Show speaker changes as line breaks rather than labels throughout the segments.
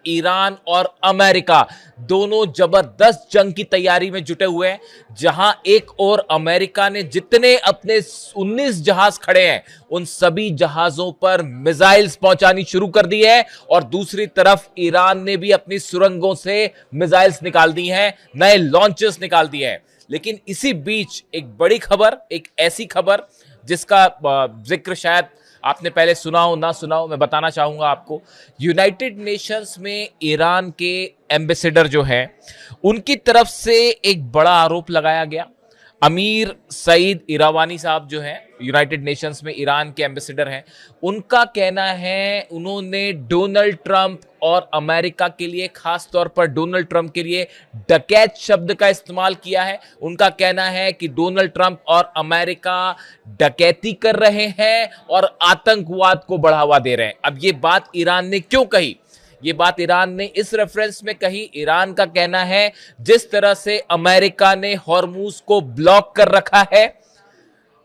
Iran और America दोनों जबरदस्त जंग की तैयारी में जुटे हुए हैं, जहां एक और अमेरिका ने जितने अपने 19 जहाज खड़े हैं उन सभी जहाजों पर मिसाइल्स पहुंचानी शुरू कर दी है, और दूसरी तरफ ईरान ने भी अपनी सुरंगों से मिसाइल्स निकाल दी हैं, नए लॉन्चर्स निकाल दिए हैं। लेकिन इसी बीच एक बड़ी खबर, एक ऐसी खबर जिसका जिक्र शायद आपने पहले सुना हो ना सुना हो, मैं बताना चाहूंगा आपको। यूनाइटेड नेशंस में ईरान के एम्बेसडर जो है उनकी तरफ से एक बड़ा आरोप लगाया गया। अमीर सईद इरावानी साहब जो हैं, यूनाइटेड नेशंस में ईरान के एम्बेसडर हैं, उनका कहना है उन्होंने डोनाल्ड ट्रंप और अमेरिका के लिए, खास तौर पर डोनाल्ड ट्रंप के लिए डकैत शब्द का इस्तेमाल किया है। उनका कहना है कि डोनाल्ड ट्रंप और अमेरिका डकैती कर रहे हैं और आतंकवाद को बढ़ावा दे रहे हैं। अब ये बात ईरान ने क्यों कही? ये बात ईरान ने इस रेफरेंस में कही, ईरान का कहना है जिस तरह से अमेरिका ने हॉर्मूज को ब्लॉक कर रखा है,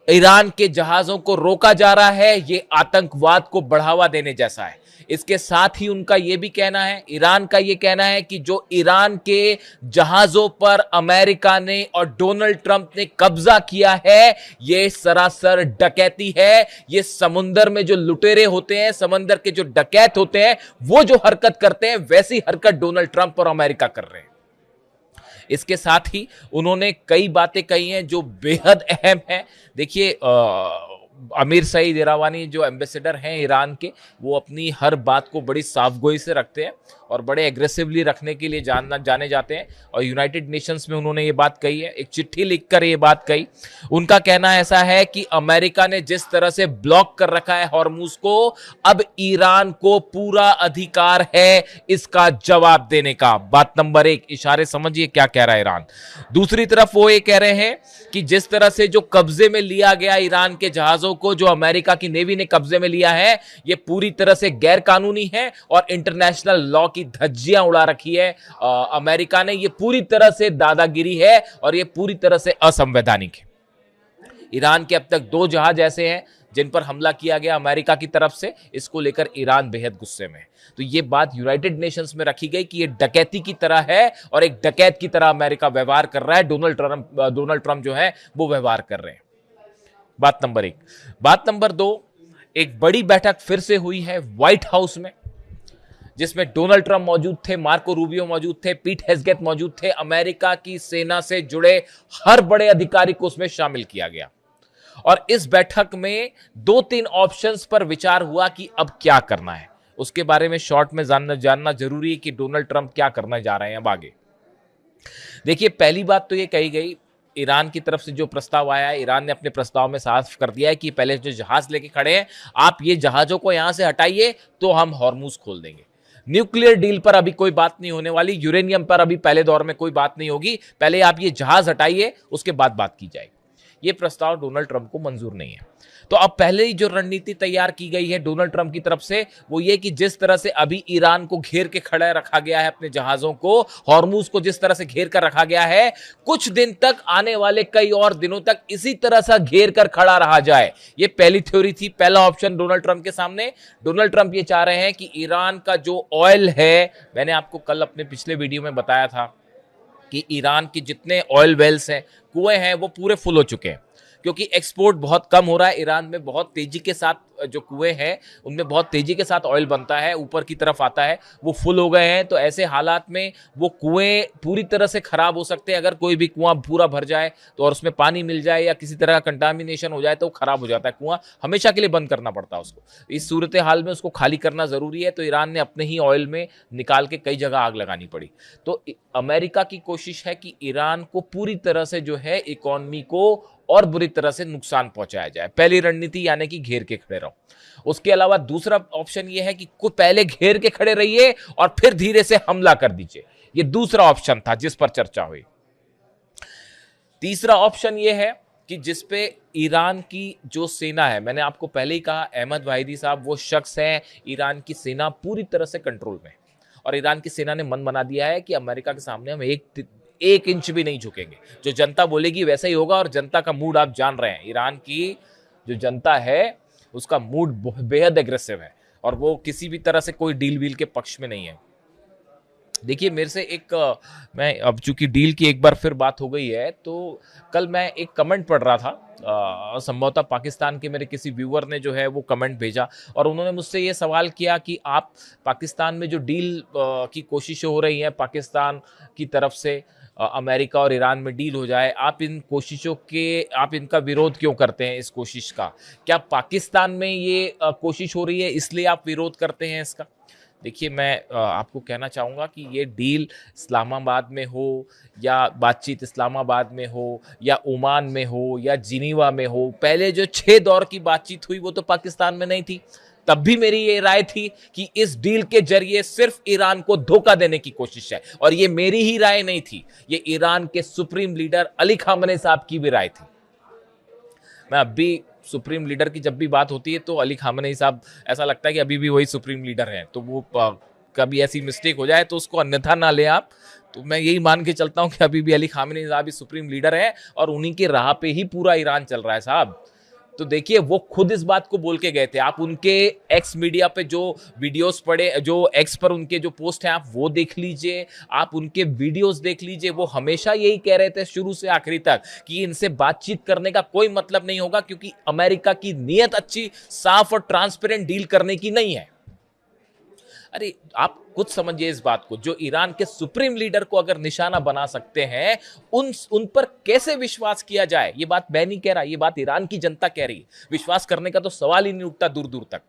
ईरान के जहाजों को रोका जा रहा है, ये आतंकवाद को बढ़ावा देने जैसा है। इसके साथ ही उनका यह भी कहना है, ईरान का यह कहना है कि जो ईरान के जहाजों पर अमेरिका ने और डोनाल्ड ट्रंप ने कब्जा किया है, यह सरासर डकैती है। ये समुंदर में जो लुटेरे होते हैं, समंदर के जो डकैत होते हैं, वो जो हरकत करते हैं, वैसी हरकत डोनाल्ड ट्रंप और अमेरिका कर रहे हैं। इसके साथ ही उन्होंने कई बातें कही हैं जो बेहद अहम हैं। देखिए, अमीर सईद इरावानी जो एम्बेसडर हैं ईरान के, वो अपनी हर बात को बड़ी साफगोई से रखते हैं और बड़े एग्रेसिवली रखने के लिए जाने जाते हैं। और यूनाइटेड नेशंस में उन्होंने ये बात कही है, एक चिट्ठी लिखकर ये बात कही। उनका कहना ऐसा है कि अमेरिका ने जिस तरह से ब्लॉक कर रखा है हॉर्मूज को, अब ईरान को पूरा अधिकार है इसका जवाब देने का। बात नंबर 1, इशारे समझिए क्या कह रहा है ईरान। दूसरी तरफ वो ये कह रहे हैं कि जिस तरह से जो कब्जे में लिया गया ईरान के जहाजों को, जो अमेरिका की नेवी ने कब्जे में लिया है, ये पूरी तरह से गैर कानूनी है और इंटरनेशनल लॉ की धज्जियां उड़ा रखी है अमेरिका ने। ये पूरी तरह से दादागिरी है और ये पूरी तरह से असंवैधानिक है। ईरान के अब तक 2 जहाज ऐसे हैं जिन पर हमला किया गया अमेरिका की तरफ से। इसको लेकर ईरान बेहद गुस्से में है। तो ये बात यूनाइटेड नेशंस में रखी गई कि ये डकैती की तरह है और एक डकैत की तरह अमेरिका व्यवहार कर रहा है, डोनाल्ड ट्रंप जो है वो व्यवहार कर रहे हैं। बात नंबर 1। बात नंबर 2, एक बड़ी बैठक फिर से हुई है व्हाइट हाउस में, जिसमें डोनाल्ड ट्रंप मौजूद थे, मार्को रूबियो मौजूद थे, पीट हेग्सेथ मौजूद थे। अमेरिका की सेना से जुड़े हर बड़े अधिकारी को उसमें शामिल किया गया और इस बैठक में 2-3 ऑप्शंस पर विचार हुआ कि अब क्या करना है। उसके बारे में शॉर्ट में जानना जरूरी है कि डोनाल्ड ट्रंप क्या करने जा रहे हैं अब आगे। देखिए, पहली बात तो ये कही गई, ईरान की तरफ से जो प्रस्ताव आया है, ईरान ने अपने प्रस्ताव में साफ कर दिया है कि पहले जो जहाज लेके खड़े हैं, आप ये जहाजों को यहां से हटाइए तो हम हॉर्मूज खोल देंगे। न्यूक्लियर डील पर अभी कोई बात नहीं होने वाली, यूरेनियम पर अभी पहले दौर में कोई बात नहीं होगी, पहले आप ये जहाज हटाइए, उसके बाद बात की जाएगी। ये प्रस्ताव डोनाल्ड ट्रंप को मंजूर नहीं है। तो अब पहले ही जो रणनीति तैयार की गई है डोनाल्ड ट्रंप की तरफ से, वो ये कि जिस तरह से अभी ईरान को घेर के खड़ा रखा गया है, अपने जहाजों को, हॉर्मूज को जिस तरह से घेर कर रखा गया है, कुछ दिन तक, आने वाले कई और दिनों तक इसी तरह से घेर कर खड़ा रहा जाए। ये पहली थ्योरी थी, पहला ऑप्शन डोनाल्ड ट्रंप के सामने। डोनाल्ड ट्रंप ये चाह रहे हैं कि ईरान का जो ऑयल है, मैंने आपको कल अपने पिछले वीडियो में बताया था कि ईरान के जितने ऑयल वेल्स हैं, कुएं हैं, वो पूरे फुल हो चुके हैं, क्योंकि एक्सपोर्ट बहुत कम हो रहा है। ईरान में बहुत तेजी के साथ जो कुएं हैं उनमें बहुत तेजी के साथ ऑयल बनता है, ऊपर की तरफ आता है, वो फुल हो गए हैं। तो ऐसे हालात में वो कुएं पूरी तरह से खराब हो सकते हैं। अगर कोई भी कुआं पूरा भर जाए तो और उसमें पानी मिल जाए या किसी तरह का कंटामिनेशन हो जाए तो खराब हो जाता है कुआं, हमेशा के लिए बंद करना पड़ता है उसको। इस सूरत हाल में उसको खाली करना जरूरी है। तो ईरान ने अपने ही ऑयल में निकाल के कई जगह आग लगानी पड़ी। तो अमेरिका की कोशिश है कि ईरान को पूरी तरह से जो है इकोनॉमी को और बुरी तरह से नुकसान पहुंचाया जाए। पहली रणनीति यानी कि घेर के खड़े रहो। उसके अलावा दूसरा ऑप्शन यह है कि पहले घेर के खड़े रहिए और फिर धीरे से हमला कर दीजिए। यह दूसरा ऑप्शन था जिस पर चर्चा हुई। तीसरा ऑप्शन यह है कि जिस पे ईरान की जो सेना है, मैंने आपको पहले ही कहा, अहमद वाहिदी साहब वो शख्स हैं, ईरान की सेना पूरी तरह से कंट्रोल में, और ईरान की सेना ने मन बना दिया है कि अमेरिका के सामने हम एक इंच भी नहीं झुकेंगे। जो जनता बोलेगी वैसा ही होगा। और जनता का मूड आप जान रहे हैं, ईरान की जो जनता है उसका मूड बेहद एग्रेसिव है और वो किसी भी तरह से कोई डील वील के पक्ष में नहीं है। देखिए मेरे से एक मैं अब चूंकि डील की एक बार फिर बात हो गई है, तो कल मैं एक कमेंट पढ़ रहा था, संभवतः पाकिस्तान के मेरे किसी व्यूअर ने जो है वो कमेंट भेजा और उन्होंने मुझसे ये सवाल किया कि आप पाकिस्तान में जो डील की कोशिशें हो रही हैं पाकिस्तान की तरफ से, अमेरिका और ईरान में डील हो जाए, आप इन कोशिशों के आप इनका विरोध क्यों करते हैं? इस कोशिश का क्या पाकिस्तान में ये कोशिश हो रही है इसलिए आप विरोध करते हैं इसका? देखिए मैं आपको कहना चाहूँगा कि ये डील इस्लामाबाद में हो या बातचीत इस्लामाबाद में हो या ओमान में हो या जिनीवा में हो, पहले जो 6 दौर की बातचीत हुई वो तो पाकिस्तान में नहीं थी। तब भी मेरी ये राय थी कि इस डील के जरिए सिर्फ ईरान को धोखा देने की कोशिश है, और ये मेरी ही राय नहीं थी, ये ईरान के सुप्रीम लीडर अली खामनेई साहब की भी राय थी। मैं अब भी सुप्रीम लीडर की जब भी बात होती है तो अली खामनेई साहब, ऐसा लगता है कि अभी भी वही सुप्रीम लीडर हैं, तो वो कभी ऐसी मिस्टेक हो जाए तो उसको अन्यथा ना ले आप। तो मैं यही मान के चलता हूं कि अभी भी अली खामनेई साहब ही सुप्रीम लीडर हैं और उन्हीं के राह पे ही पूरा ईरान चल रहा है साहब। तो देखिए वो खुद इस बात को बोल के गए थे, आप उनके एक्स मीडिया पे जो वीडियोस पड़े, जो एक्स पर उनके जो पोस्ट हैं आप वो देख लीजिए, आप उनके वीडियोस देख लीजिए। वो हमेशा यही कह रहे थे शुरू से आखिरी तक कि इनसे बातचीत करने का कोई मतलब नहीं होगा, क्योंकि अमेरिका की नीयत अच्छी, साफ और ट्रांसपेरेंट डील करने की नहीं है। अरे आप कुछ समझिए इस बात को, जो ईरान के सुप्रीम लीडर को अगर निशाना बना सकते हैं, उन पर कैसे विश्वास किया जाए? ये बात मैं नहीं कह रहा, ये बात ईरान की जनता कह रही है। विश्वास करने का तो सवाल ही नहीं उठता दूर दूर तक।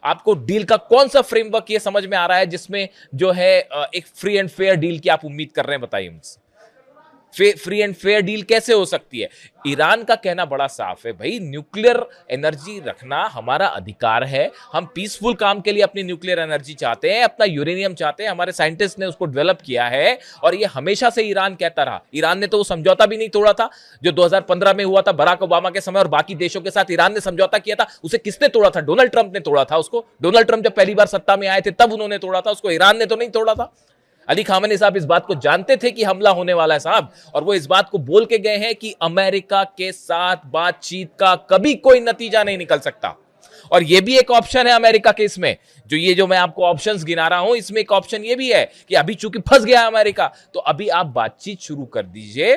आपको डील का कौन सा फ्रेमवर्क ये समझ में आ रहा है जिसमें जो है एक फ्री एंड फेयर डील की आप उम्मीद कर रहे हैं? बताइए मुझसे, फ्री एंड फेयर डील कैसे हो सकती है? ईरान का कहना बड़ा साफ है, भाई न्यूक्लियर एनर्जी रखना हमारा अधिकार है, हम पीसफुल काम के लिए अपनी न्यूक्लियर एनर्जी चाहते हैं, अपना यूरेनियम चाहते हैं, हमारे साइंटिस्ट ने उसको डेवलप किया है और ये हमेशा से ईरान कहता रहा। ईरान ने तो वो समझौता भी नहीं तोड़ा था जो 2015 में हुआ था बराक ओबामा के समय, और बाकी देशों के साथ ईरान ने समझौता किया था। उसे किसने तोड़ा था? डोनाल्ड ट्रंप ने तोड़ा था उसको। डोनाल्ड ट्रंप जब पहली बार सत्ता में आए थे तब उन्होंने तोड़ा था उसको, ईरान ने तो नहीं तोड़ा था। अली खामनेई साहब इस बात को जानते थे कि हमला होने वाला है साहब, और वो इस बात को बोल के गए हैं कि अमेरिका के साथ बातचीत का कभी कोई नतीजा नहीं निकल सकता। और ये भी एक ऑप्शन है अमेरिका के इसमें, जो मैं आपको ऑप्शंस गिना रहा हूं, इसमें एक ऑप्शन ये भी है कि अभी चूंकि फंस गया अमेरिका, तो अभी आप बातचीत शुरू कर दीजिए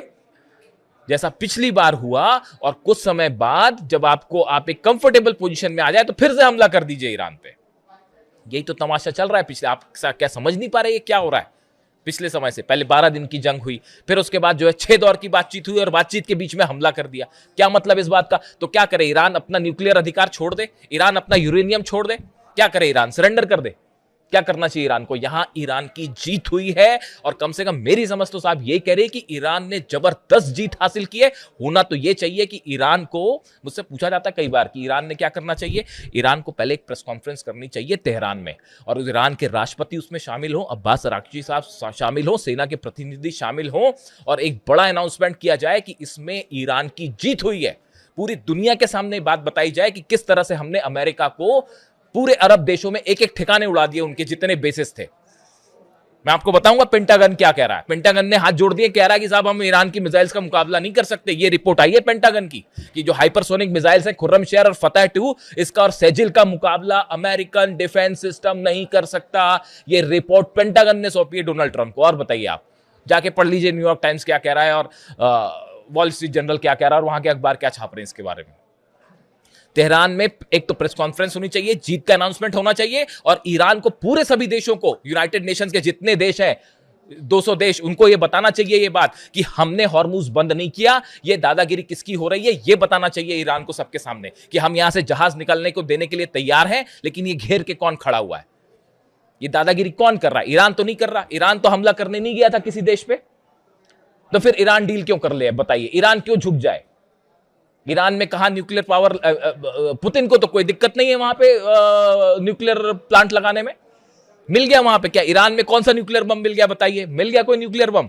जैसा पिछली बार हुआ, और कुछ समय बाद जब आप एक कंफर्टेबल पोजीशन में आ जाए तो फिर से हमला कर दीजिए ईरान पे। यही तो तमाशा चल रहा है पिछले, आप क्या समझ नहीं पा रहे ये क्या हो रहा है? पिछले समय से पहले 12 दिन की जंग हुई, फिर उसके बाद जो है 6 दौर की बातचीत हुई और बातचीत के बीच में हमला कर दिया। क्या मतलब इस बात का? तो क्या करे ईरान? अपना न्यूक्लियर अधिकार छोड़ दे? ईरान अपना यूरेनियम छोड़ दे? क्या करे ईरान? सरेंडर कर दे? क्या करना चाहिए ईरान को? यहां ईरान की जीत हुई है, और कम से कम मेरी समझ तो साहब ये कह रही है कि ईरान ने जबरदस्त जीत हासिल की है। होना तो ये चाहिए कि ईरान को, मुझसे पूछा जाता है कई बार कि ईरान ने क्या करना चाहिए, ईरान को पहले एक प्रेस कॉन्फ्रेंस करनी चाहिए तेहरान में, और ईरान के राष्ट्रपति उसमें शामिल हो, अब्बास अराक्ची साहब शामिल हो, सेना के प्रतिनिधि शामिल हो, और एक बड़ा अनाउंसमेंट किया जाए कि इसमें ईरान की जीत हुई है। पूरी दुनिया के सामने बात बताई जाए कि किस तरह से हमने अमेरिका को पूरे अरब देशों में एक एक ठिकाने उड़ा दिए, उनके जितने बेसिस थे। मैं आपको बताऊंगा पेंटागन क्या कह रहा है। पेंटागन ने हाथ जोड़ दिए, कह रहा है कि साहब हम ईरान की मिसाइल्स का मुकाबला नहीं कर सकते। ये रिपोर्ट आई है पेंटागन की कि जो हाइपरसोनिक मिसाइल्स है खुर्रमशेर और फतह 2, इसका और सेजिल का मुकाबला अमेरिकन डिफेंस सिस्टम नहीं कर सकता। ये रिपोर्ट पेंटागन ने सौंपी है डोनाल्ड ट्रंप को। और बताइए, आप जाके पढ़ लीजिए न्यूयॉर्क टाइम्स क्या कह रहा है और वॉल स्ट्रीट जर्नल क्या कह रहा है और वहां के अखबार क्या छाप रहे हैं इसके बारे में। तेहरान में एक तो प्रेस कॉन्फ्रेंस होनी चाहिए, जीत का अनाउंसमेंट होना चाहिए, और ईरान को, पूरे सभी देशों को, यूनाइटेड नेशंस के जितने देश हैं 200 देश, उनको यह बताना चाहिए ये बात कि हमने हॉर्मुज बंद नहीं किया। ये दादागिरी किसकी हो रही है ये बताना चाहिए ईरान को सबके सामने कि हम यहां से जहाज निकलने को देने के लिए तैयार हैं, लेकिन ये घेर के कौन खड़ा हुआ है, ये दादागिरी कौन कर रहा है? ईरान तो नहीं कर रहा। ईरान तो हमला करने नहीं गया था किसी देश पे, तो फिर ईरान डील क्यों कर ले? बताइए, ईरान क्यों झुक जाए? ईरान में कहा न्यूक्लियर पावर, पुतिन को तो कोई दिक्कत नहीं है वहां पे न्यूक्लियर प्लांट लगाने में, मिल गया वहां पे। क्या ईरान में कौन सा न्यूक्लियर बम मिल गया? बताइए, मिल गया कोई न्यूक्लियर बम?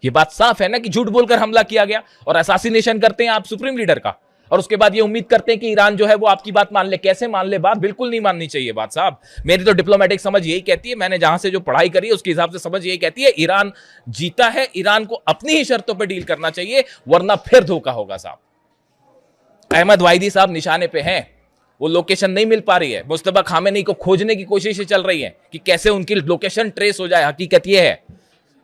ये बात साफ है ना कि झूठ बोलकर हमला किया गया, और असैसिनेशन करते हैं आप सुप्रीम लीडर का, और उसके बाद ये उम्मीद करते हैं कि ईरान जो है वो आपकी बात मान ले। कैसे मान ले बात? बिल्कुल नहीं माननी चाहिए बात साहब। मेरी तो डिप्लोमेटिक समझ यही कहती है, मैंने जहां से जो पढ़ाई करी है उसके हिसाब से समझ यही कहती है, ईरान जीता है, ईरान को अपनी ही शर्तों पर डील करना चाहिए, वरना फिर धोखा होगा साहब। अहमद वाहिदी साहब निशाने पे हैं, वो लोकेशन नहीं मिल पा रही है। मुस्तफा खामेनी को खोजने की कोशिशें चल रही हैं कि कैसे उनकी लोकेशन ट्रेस हो जाए। हकीकत ये है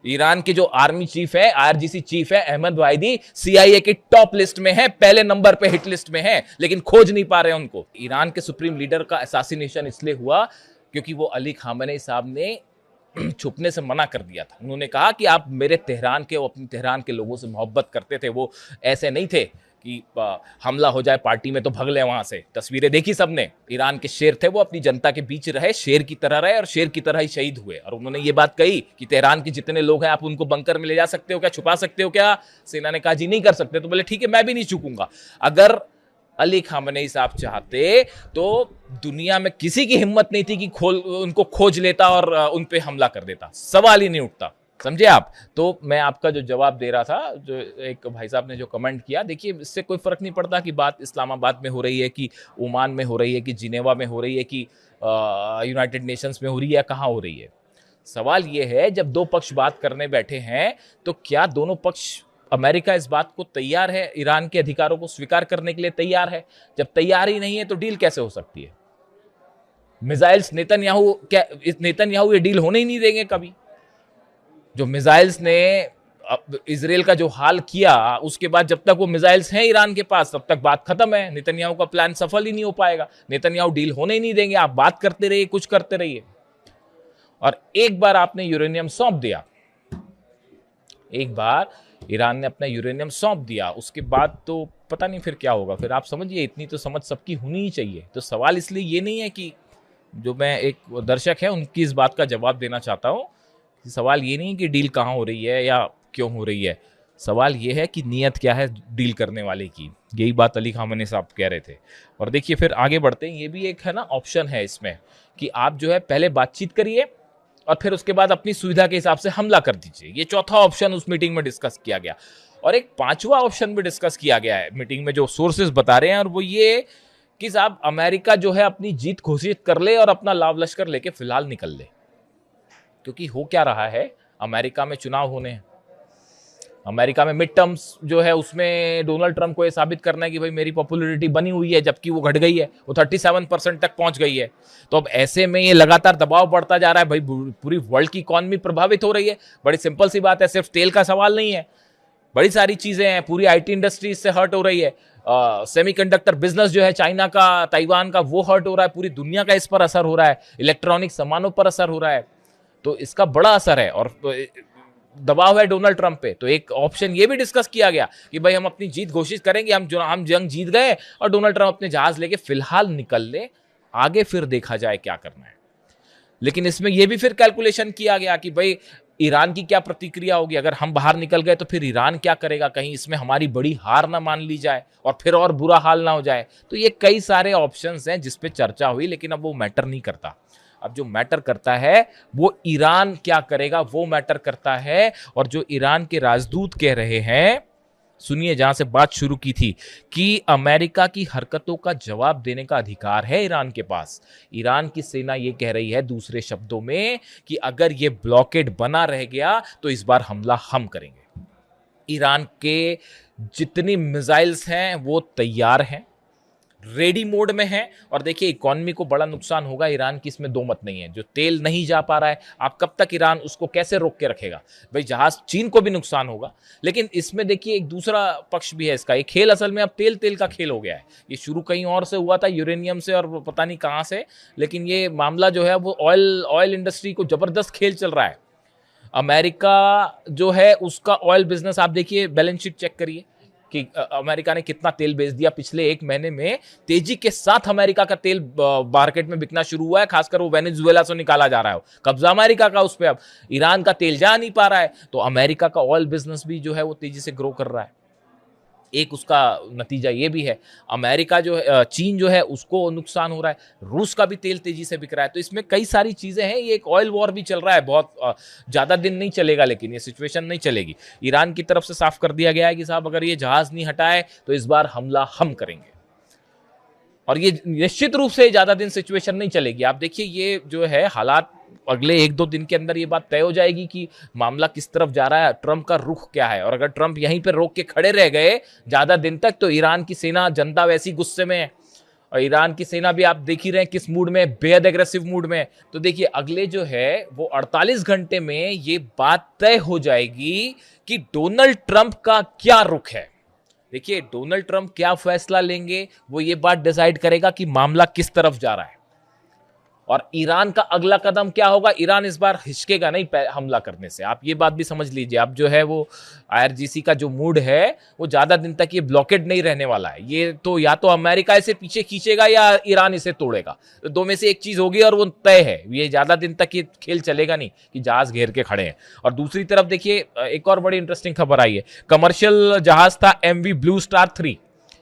ईरान के जो आर्मी चीफ है, आईआरजीसी चीफ है अहमद वाहिदी, सीआईए की टॉप लिस्ट में है, पहले नंबर पे हिट लिस्ट में है, लेकिन खोज नहीं पा रहे उनको। ईरान के सुप्रीम लीडर का असैसिनेशन इसलिए हुआ क्योंकि वो अली खामेनी साहब ने छुपने से मना कर दिया था। उन्होंने कहा कि आप मेरे तेहरान के, वो अपनी तेहरान के लोगों से मोहब्बत करते थे, वो ऐसे नहीं थे कि हमला हो जाए पार्टी में तो भग ले वहां से। तस्वीरें देखी सबने, ईरान के शेर थे वो, अपनी जनता के बीच रहे, शेर की तरह रहे और शेर की तरह ही शहीद हुए। और उन्होंने ये बात कही कि तेहरान के जितने लोग हैं आप उनको बंकर में ले जा सकते हो क्या, छुपा सकते हो क्या? सेना ने कहा जी नहीं कर सकते। तो बोले ठीक है, मैं भी नहीं चूकूंगा। अगर अली खामेनी साहब चाहते तो दुनिया में किसी की हिम्मत नहीं थी कि उनको खोज लेता और उन पे हमला कर देता, सवाल ही नहीं उठता। समझे आप? तो मैं आपका जो जवाब दे रहा था, जो एक भाई साहब ने जो कमेंट किया, देखिए इससे कोई फर्क नहीं पड़ता कि बात इस्लामाबाद में हो रही है कि ओमान में हो रही है कि जिनेवा में हो रही है कि यूनाइटेड नेशंस में हो रही है, कहाँ हो रही है। सवाल ये है, जब दो पक्ष बात करने बैठे हैं तो क्या दोनों पक्ष, अमेरिका इस बात को तैयार है, ईरान के अधिकारों को स्वीकार करने के लिए तैयार है? जब तैयार ही नहीं है तो डील कैसे हो सकती है? मिसाइल्स नेतन्याहू ये डील होने ही नहीं देंगे कभी। जो मिसाइल्स ने इजराइल का जो हाल किया, उसके बाद जब तक वो मिसाइल्स हैं ईरान के पास तब तक बात खत्म है। नेतन्याहू का प्लान सफल ही नहीं हो पाएगा। नेतन्याहू डील होने ही नहीं देंगे। आप बात करते रहिए, कुछ करते रहिए। और एक बार आपने यूरेनियम सौंप दिया, एक बार ईरान ने अपना यूरेनियम सौंप दिया, उसके बाद तो पता नहीं फिर क्या होगा। फिर आप समझिए, इतनी तो समझ सबकी होनी ही चाहिए। तो सवाल इसलिए ये नहीं है कि, जो मैं एक दर्शक है उनकी इस बात का जवाब देना चाहता हूं, सवाल ये नहीं कि डील कहाँ हो रही है या क्यों हो रही है। सवाल ये है कि नीयत क्या है डील करने वाले की। यही बात अली खामेनी साहब कह रहे थे। और देखिए फिर आगे बढ़ते हैं, ये भी एक है ना ऑप्शन है इसमें कि आप जो है पहले बातचीत करिए और फिर उसके बाद अपनी सुविधा के हिसाब से हमला कर दीजिए। ये चौथा ऑप्शन उस मीटिंग में डिस्कस किया गया। और एक पांचवा ऑप्शन भी डिस्कस किया गया है मीटिंग में, जो सोर्सेज बता रहे हैं, और वो ये कि साहब अमेरिका जो है अपनी जीत घोषित कर ले और अपना लाव लश्कर लेके फिलहाल निकल ले। क्योंकि हो क्या रहा है, अमेरिका में चुनाव होने हैं, अमेरिका में मिड टर्म्स जो है उसमें डोनाल्ड ट्रंप को यह साबित करना है कि भाई मेरी पॉपुलैरिटी बनी हुई है, जबकि वो घट गई है, वो 37% तक पहुंच गई है। तो अब ऐसे में ये लगातार दबाव बढ़ता जा रहा है, भाई पूरी वर्ल्ड की इकॉनमी प्रभावित हो रही है। बड़ी सिंपल सी बात है, सिर्फ तेल का सवाल नहीं है, बड़ी सारी चीजें हैं। पूरी आईटी इंडस्ट्री इससे हर्ट हो रही है। सेमीकंडक्टर बिजनेस जो है चाइना का, ताइवान का, वो हर्ट हो रहा है। पूरी दुनिया का इस पर असर हो रहा है। इलेक्ट्रॉनिक सामानों पर असर हो रहा है। तो इसका बड़ा असर है और दबाव है डोनाल्ड ट्रंप पे। तो एक ऑप्शन ये भी डिस्कस किया गया कि भाई हम अपनी जीत घोषित करेंगे, हम जंग जीत गए और डोनाल्ड ट्रंप अपने जहाज लेके फिलहाल निकल ले, आगे फिर देखा जाए क्या करना है। लेकिन इसमें यह भी फिर कैलकुलेशन किया गया कि भाई ईरान की क्या प्रतिक्रिया होगी, अगर हम बाहर निकल गए तो फिर ईरान क्या करेगा, कहीं इसमें हमारी बड़ी हार ना मान ली जाए और फिर और बुरा हाल ना हो जाए। तो ये कई सारे ऑप्शंस हैं जिस पे चर्चा हुई, लेकिन अब वो मैटर नहीं करता। अब जो मैटर करता है वो ईरान क्या करेगा, वो मैटर करता है। और जो ईरान के राजदूत कह रहे हैं, सुनिए, जहां से बात शुरू की थी कि अमेरिका की हरकतों का जवाब देने का अधिकार है ईरान के पास। ईरान की सेना यह कह रही है दूसरे शब्दों में कि अगर यह ब्लॉकेड बना रह गया तो इस बार हमला हम करेंगे। ईरान के जितनी मिसाइल्स हैं वो तैयार हैं, रेडी मोड में है। और देखिए इकोनॉमी को बड़ा नुकसान होगा ईरान की, इसमें दो मत नहीं है। जो तेल नहीं जा पा रहा है, आप कब तक ईरान उसको कैसे रोक के रखेगा? भाई जहाज चीन को भी नुकसान होगा, लेकिन इसमें देखिए एक दूसरा पक्ष भी है इसका। ये खेल असल में अब तेल का खेल हो गया है। ये शुरू कहीं और से हुआ था, यूरेनियम से और पता नहीं कहां से, लेकिन ये मामला जो है वो ऑयल इंडस्ट्री को जबरदस्त खेल चल रहा है। अमेरिका जो है उसका ऑयल बिजनेस, आप देखिए बैलेंस शीट चेक करिए कि अमेरिका ने कितना तेल बेच दिया पिछले एक महीने में। तेजी के साथ अमेरिका का तेल मार्केट में बिकना शुरू हुआ है, खासकर वो वेनेजुएला से निकाला जा रहा है। कब्जा अमेरिका का उस पे, अब ईरान का तेल जा नहीं पा रहा है, तो अमेरिका का ऑयल बिजनेस भी जो है वो तेजी से ग्रो कर रहा है। एक उसका नतीजा ये भी है, अमेरिका जो है, चीन जो है उसको नुकसान हो रहा है, रूस का भी तेल तेजी से बिक रहा है। तो इसमें कई सारी चीजें हैं। ये एक ऑयल वॉर भी चल रहा है, बहुत ज्यादा दिन नहीं चलेगा, लेकिन ये सिचुएशन नहीं चलेगी। ईरान की तरफ से साफ कर दिया गया है कि साहब अगर ये जहाज नहीं हटाए तो इस बार हमला हम करेंगे। और ये निश्चित रूप से ज्यादा दिन सिचुएशन नहीं चलेगी। आप देखिए ये जो है हालात, अगले एक दो दिन के अंदर ये बात तय हो जाएगी कि मामला किस तरफ जा रहा है, ट्रंप का रुख क्या है। और अगर ट्रंप यहीं पर रोक के खड़े रह गए ज्यादा दिन तक, तो ईरान की सेना, जनता वैसी गुस्से में है। और ईरान की सेना भी आप देख ही रहे हैं किस मूड में, बेहद एग्रेसिव मूड में। तो देखिए अगले जो है वो 48 घंटे में ये बात तय हो जाएगी कि डोनाल्ड ट्रंप का क्या रुख है। देखिए डोनाल्ड ट्रंप क्या फैसला लेंगे वो ये बात डिसाइड करेगा कि मामला किस तरफ जा रहा है। और ईरान का अगला कदम क्या होगा, ईरान इस बार हिचकेगा नहीं हमला करने से, आप ये बात भी समझ लीजिए। अब जो है वो आईआरजीसी का जो मूड है वो ज्यादा दिन तक ये ब्लॉकेड नहीं रहने वाला है। ये तो या तो अमेरिका इसे पीछे खींचेगा या ईरान इसे तोड़ेगा, तो दो में से एक चीज होगी और वो तय है। ये ज्यादा दिन तक ये खेल चलेगा नहीं कि जहाज घेर के खड़े हैं। और दूसरी तरफ देखिए एक और बड़ी इंटरेस्टिंग खबर आई है, कमर्शियल जहाज था MV ब्लू स्टार 3,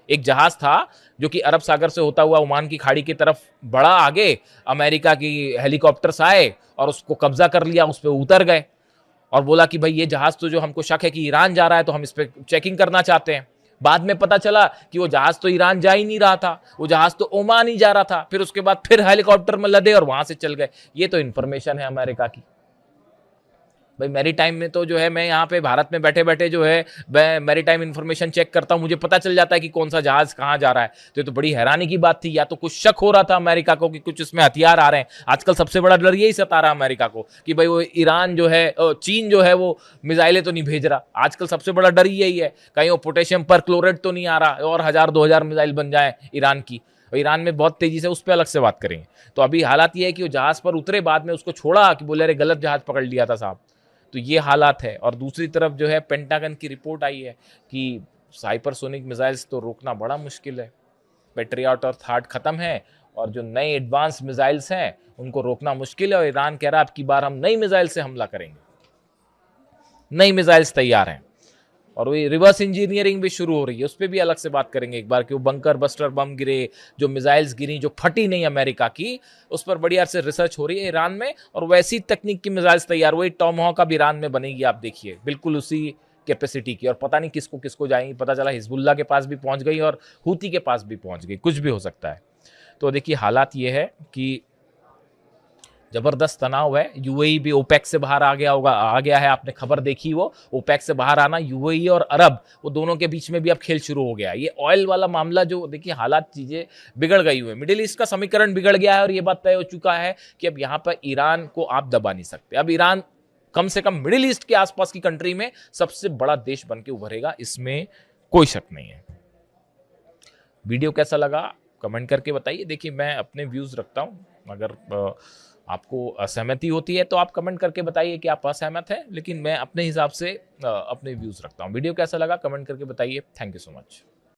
एक जहाज था जो कि अरब सागर से होता हुआ ओमान की खाड़ी की तरफ बढ़ा आगे, अमेरिका की हेलीकॉप्टर्स आए और उसको कब्जा कर लिया, उस पर उतर गए और बोला कि भाई ये जहाज तो जो हमको शक है कि ईरान जा रहा है तो हम इस पर चेकिंग करना चाहते हैं। बाद में पता चला कि वो जहाज तो ईरान जा ही नहीं रहा था, वो जहाज तो ओमान ही जा रहा था। फिर उसके बाद फिर हेलीकॉप्टर में लदे और वहां से चल गए। ये तो इंफॉर्मेशन है अमेरिका की। भाई मेरी टाइम में तो जो है मैं यहाँ पे भारत में बैठे बैठे जो है मैं मेरी टाइम इन्फॉर्मेशन चेक करता हूँ, मुझे पता चल जाता है कि कौन सा जहाज कहाँ जा रहा है। तो ये तो बड़ी हैरानी की बात थी। या तो कुछ शक हो रहा था अमेरिका को कि कुछ इसमें हथियार आ रहे हैं। आजकल सबसे बड़ा डर यही सता रहा है अमेरिका को कि भाई वो ईरान जो है, चीन जो है वो मिसाइलें तो नहीं भेज रहा। आजकल सबसे बड़ा डर यही है कहीं वो पोटेशियम पर क्लोरेट तो नहीं आ रहा और 1000-2000 मिसाइल बन जाए ईरान की। ईरान में बहुत तेजी से, उस पर अलग से बात करेंगे। तो अभी हालात ये है कि वो जहाज पर उतरे, बाद में उसको छोड़ा कि बोले अरे गलत जहाज पकड़ लिया था साहब। तो ये हालात है। और दूसरी तरफ जो है पेंटागन की रिपोर्ट आई है कि हाइपरसोनिक मिसाइल्स तो रोकना बड़ा मुश्किल है। पेट्रियट और थार्ड खत्म है और जो नए एडवांस मिसाइल्स हैं उनको रोकना मुश्किल है। और ईरान कह रहा है अब की बार हम नई मिसाइल से हमला करेंगे, नई मिसाइल्स तैयार हैं। और वही रिवर्स इंजीनियरिंग भी शुरू हो रही है, उस पर भी अलग से बात करेंगे एक बार कि वो बंकर बस्टर बम गिरे, जो मिसाइल्स गिरी जो फटी नहीं अमेरिका की, उस पर बढ़िया से रिसर्च हो रही है ईरान में। और वैसी तकनीक की मिसाइल्स तैयार, वही टॉमहॉक अब ईरान में बनेगी, आप देखिए बिल्कुल उसी कैपेसिटी की। और पता नहीं किसको किसको जाएंगी, पता चला हिजबुल्ला के पास भी पहुंच गई और हूती के पास भी पहुंच गई, कुछ भी हो सकता है। तो देखिए हालात ये है कि जबरदस्त तनाव है। यूएई भी ओपेक से बाहर आ गया है। आपने खबर देखी, वो ओपेक से बाहर आना, यूएई और अरब वो दोनों के बीच में भी अब खेल शुरू हो गया है। ये ऑयल वाला मामला जो देखिए हालात, चीजें बिगड़ गई हुई है, मिडिल ईस्ट का समीकरण बिगड़ गया है। और ये बात तय हो चुका है कि अब यहाँ पर ईरान को आप दबा नहीं सकते। अब ईरान कम से कम मिडिल ईस्ट के आसपास की कंट्री में सबसे बड़ा देश बन के उभरेगा, इसमें कोई शक नहीं है। वीडियो कैसा लगा कमेंट करके बताइए। देखिए मैं अपने व्यूज रखता हूँ, अगर आपको असहमति होती है तो आप कमेंट करके बताइए कि आप असहमत हैं, लेकिन मैं अपने हिसाब से अपने व्यूज रखता हूँ। वीडियो कैसा लगा कमेंट करके बताइए। Thank you so much.